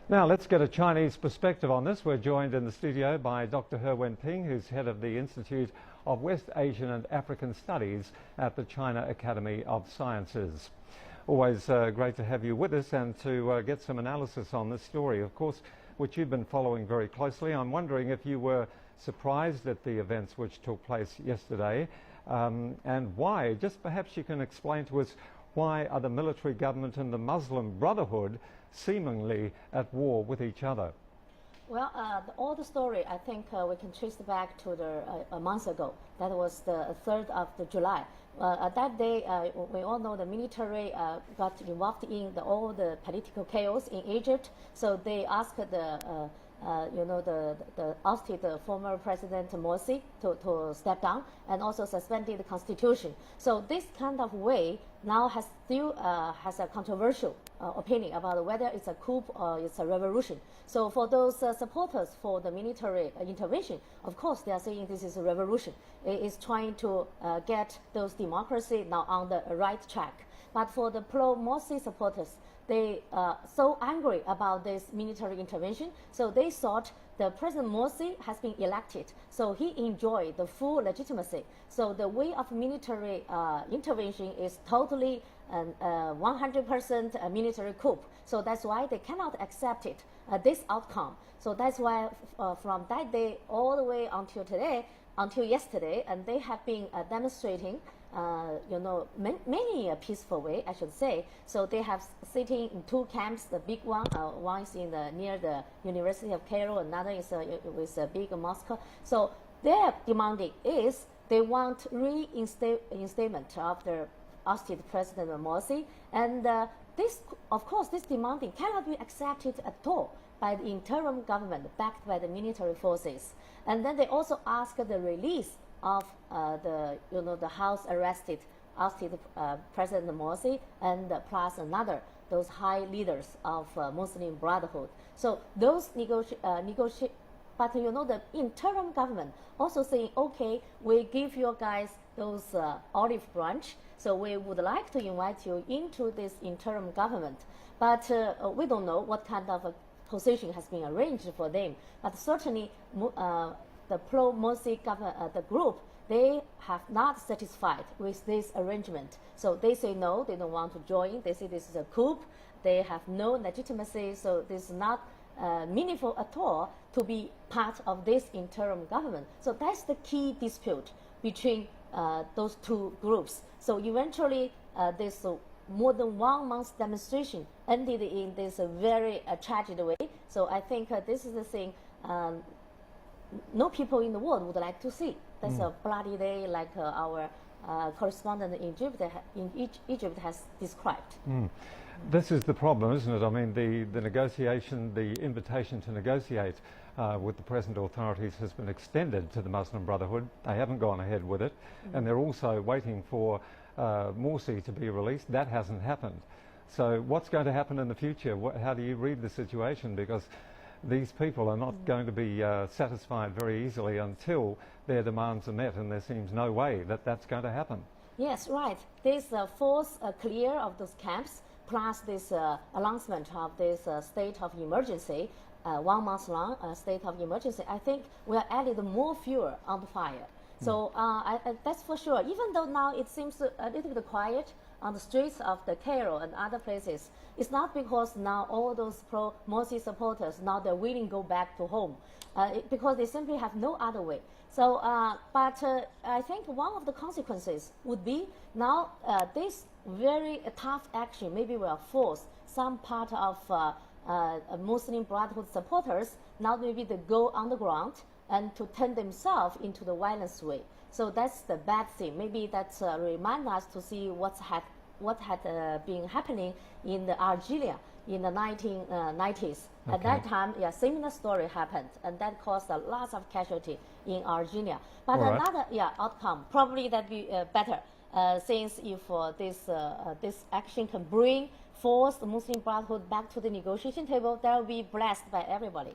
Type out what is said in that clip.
Now let's get a Chinese perspective on this. We're joined in the studio by Dr. He Wenping, who's head of the Institute of West Asian and African Studies at the China Academy of Sciences. Always great to have you with us and to get some analysis on this story, of course, which you've been following very closely. I'm wondering if you were surprised at the events which took place yesterday and why. Just perhaps you can explain to us, why are the military government and the Muslim Brotherhood seemingly at war with each other? Well, all the story, I think we can trace it back to a month ago. That was the 3rd of July. That day, we all know the military got involved in all the political chaos in Egypt. So they asked the ousted former President Morsi to step down, and also suspended the constitution. So this kind of way now has a controversial opinion about whether it's a coup or it's a revolution. So for those supporters for the military intervention, of course they are saying this is a revolution. It is trying to get those democracy now on the right track. But for the pro-Morsi supporters, they are so angry about this military intervention, so they thought the President Morsi has been elected, so he enjoyed the full legitimacy. So the way of military intervention is totally 100% military coup. So that's why they cannot accept it, this outcome. So that's why from that day all the way until today, until yesterday, and they have been demonstrating many peaceful way, I should say. So they have sitting in two camps. The big one, one is near the University of Cairo, another is with a big mosque. So their demanding is they want reinstatement of the ousted President Morsi, and this, of course, this demanding cannot be accepted at all by the interim government backed by the military forces. And then they also ask the release of the house arrested ousted President Morsi, and plus those high leaders of Muslim Brotherhood. So those negotiate, but the interim government also saying, okay, we give you guys those olive branch, so we would like to invite you into this interim government, but we don't know what kind of a position has been arranged for them. But certainly the pro-Morsi the group, they have not satisfied with this arrangement. So they say no, they don't want to join. They say this is a coup. They have no legitimacy, so this is not meaningful at all to be part of this interim government. So that's the key dispute between those two groups. So eventually this more than 1 month demonstration ended in this very tragic way. So I think this is the thing no people in the world would like to see. That's a bloody day, like our correspondent in Egypt has described. This is the problem, isn't it? I mean, the negotiation, the invitation to negotiate with the present authorities has been extended to the Muslim Brotherhood. They haven't gone ahead with it, and they're also waiting for Morsi to be released. That hasn't happened. So what's going to happen in the future? How do you read the situation? Because these people are not going to be satisfied very easily until their demands are met, and there seems no way that that's going to happen. Yes, right. This force clear of those camps, plus this announcement of this state of emergency, 1 month long state of emergency, I think will add more fuel on the fire. So that's for sure. Even though now it seems a little bit quiet on the streets of the Cairo and other places, it's not because now all those pro-Morsi supporters, now they're willing to go back to home, because they simply have no other way. So, but I think one of the consequences would be now this very tough action maybe will force some part of Muslim Brotherhood supporters now maybe they go underground and to turn themselves into the violence way. So that's the bad thing. Maybe that reminds us to see what had been happening in Algeria in the 1990s. Okay. At that time, similar story happened, and that caused a lot of casualty in Algeria. But another outcome, probably that be better, since if this action can force the Muslim Brotherhood back to the negotiation table, that will be blessed by everybody.